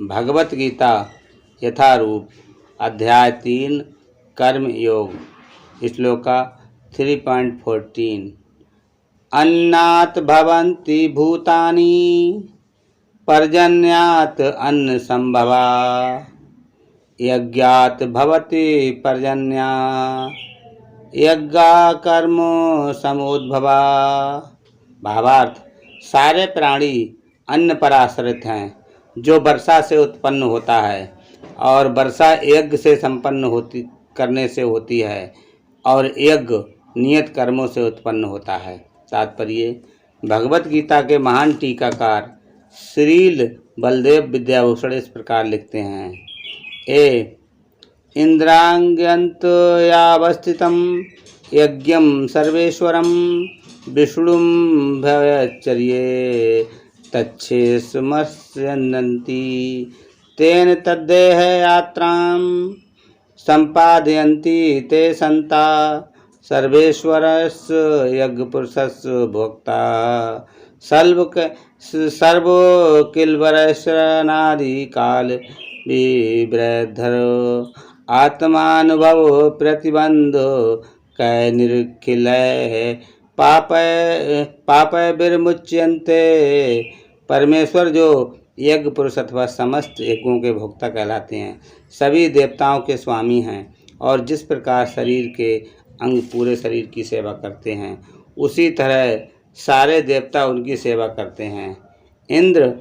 भगवत गीता यथारूप अध्याय 3 कर्म योग श्लोका 3.14 अन्नात् भवन्ति भूतानि पर्जन्यात् अन्न संभवा यज्ञात् भवति पर्जन्या यज्ञा कर्म समुद्भवा। भावार्थ, सारे प्राणी अन्न पर आश्रित हैं जो वर्षा से उत्पन्न होता है और वर्षा यज्ञ से संपन्न करने से होती है और यज्ञ नियत कर्मों से उत्पन्न होता है। तात्पर्य, भगवत गीता के महान टीकाकार श्रील बलदेव विद्याभूषण इस प्रकार लिखते हैं। इंद्रांग्यन्तयावस्थितं यज्ञं सर्वेश्वरं विष्णुं भवच्चर्ये तच्छेषमस्यन्ति तेन तद्देह यात्रां सम्पादयन्ति ते सन्ता सर्वेश्वरस्य यज्ञपुरुषस्य भोक्ता सर्वकिल्वरशनादिकाल विवृद्धरो आत्मानुभव प्रतिबंध कै निरखिलः पापय विर्मुच्यन्ते। परमेश्वर जो यज्ञ पुरुष अथवा समस्त यज्ञों के भोक्ता कहलाते हैं, सभी देवताओं के स्वामी हैं और जिस प्रकार शरीर के अंग पूरे शरीर की सेवा करते हैं, उसी तरह सारे देवता उनकी सेवा करते हैं। इंद्र,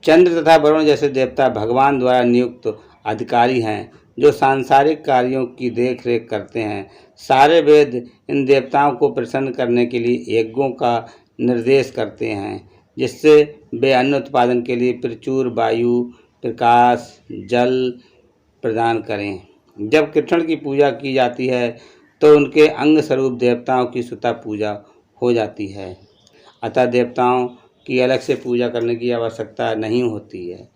चंद्र तथा वरुण जैसे देवता भगवान द्वारा नियुक्त अधिकारी हैं जो सांसारिक कार्यों की देख रेख करते हैं। सारे वेद इन देवताओं को प्रसन्न करने के लिए यज्ञों का निर्देश करते हैं, जिससे वे अन्न उत्पादन के लिए प्रचुर वायु, प्रकाश, जल प्रदान करें। जब कृष्ण की पूजा की जाती है तो उनके अंग स्वरूप देवताओं की स्वतः पूजा हो जाती है, अतः देवताओं की अलग से पूजा करने की आवश्यकता नहीं होती है।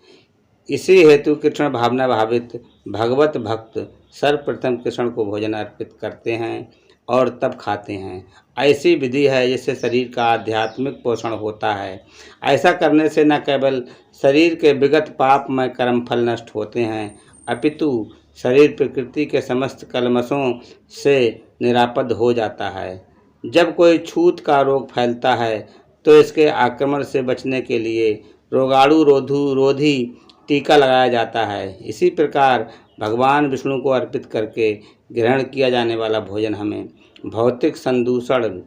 इसी हेतु कृष्ण भावना भावित भगवत भक्त सर्वप्रथम कृष्ण को भोजन अर्पित करते हैं और तब खाते हैं। ऐसी विधि है जिससे शरीर का आध्यात्मिक पोषण होता है। ऐसा करने से न केवल शरीर के विगत पापमय कर्मफल नष्ट होते हैं, अपितु शरीर प्रकृति के समस्त कल्मशों से निरापद हो जाता है। जब कोई छूत का रोग फैलता है तो इसके आक्रमण से बचने के लिए रोगाणु रोधी टीका लगाया जाता है। इसी प्रकार भगवान विष्णु को अर्पित करके ग्रहण किया जाने वाला भोजन हमें भौतिक संदूषण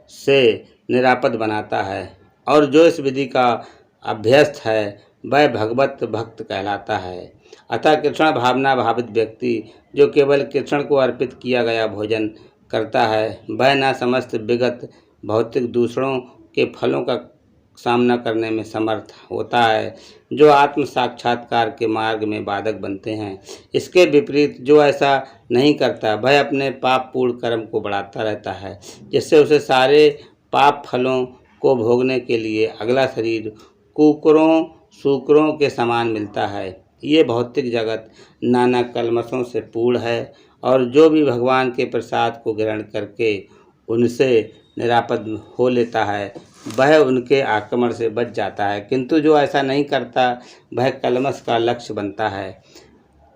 से निरापद बनाता है और जो इस विधि का अभ्यस्त है वह भगवत भक्त कहलाता है। अतः कृष्ण भावना भावित व्यक्ति जो केवल कृष्ण को अर्पित किया गया भोजन करता है, वह न समस्त विगत भौतिक दूषणों के फलों का सामना करने में समर्थ होता है, जो आत्म साक्षात्कार के मार्ग में बाधक बनते हैं। इसके विपरीत जो ऐसा नहीं करता, वह अपने पाप पूर्ण कर्म को बढ़ाता रहता है, जिससे उसे सारे पाप फलों को भोगने के लिए अगला शरीर कुकरों सूकरों के समान मिलता है। ये भौतिक जगत नाना कल्मशों से पूर्ण है और जो भी भगवान के प्रसाद को ग्रहण करके उनसे निरापद हो लेता है, वह उनके आक्रमण से बच जाता है, किंतु जो ऐसा नहीं करता वह कल्मश का लक्ष्य बनता है।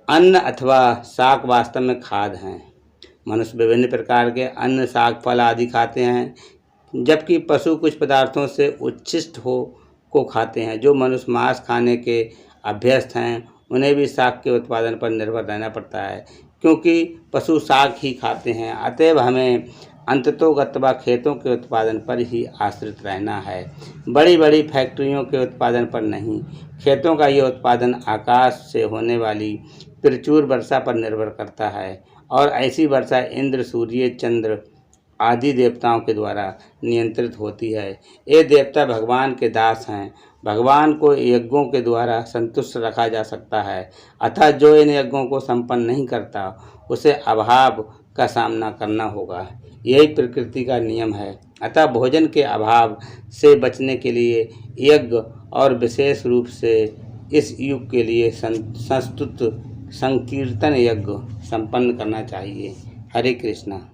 अन्न अथवा शाक वास्तव में खाद हैं। मनुष्य विभिन्न प्रकार के अन्न, शाक, फल आदि खाते हैं, जबकि पशु कुछ पदार्थों से उच्छिष्ट को खाते हैं। जो मनुष्य मांस खाने के अभ्यस्त हैं, उन्हें भी शाक के उत्पादन पर निर्भर रहना पड़ता है, क्योंकि पशु शाक ही खाते हैं। अतएव हमें अंततोगत्वा खेतों के उत्पादन पर ही आश्रित रहना है, बड़ी बड़ी फैक्ट्रियों के उत्पादन पर नहीं। खेतों का ये उत्पादन आकाश से होने वाली प्रचुर वर्षा पर निर्भर करता है और ऐसी वर्षा इंद्र, सूर्य, चंद्र आदि देवताओं के द्वारा नियंत्रित होती है। ये देवता भगवान के दास हैं। भगवान को यज्ञों के द्वारा संतुष्ट रखा जा सकता है, अतः जो इन यज्ञों को संपन्न नहीं करता उसे अभाव का सामना करना होगा। यही प्रकृति का नियम है। अतः भोजन के अभाव से बचने के लिए यज्ञ और विशेष रूप से इस युग के लिए संस्तुत संकीर्तन यज्ञ संपन्न करना चाहिए। हरे कृष्णा।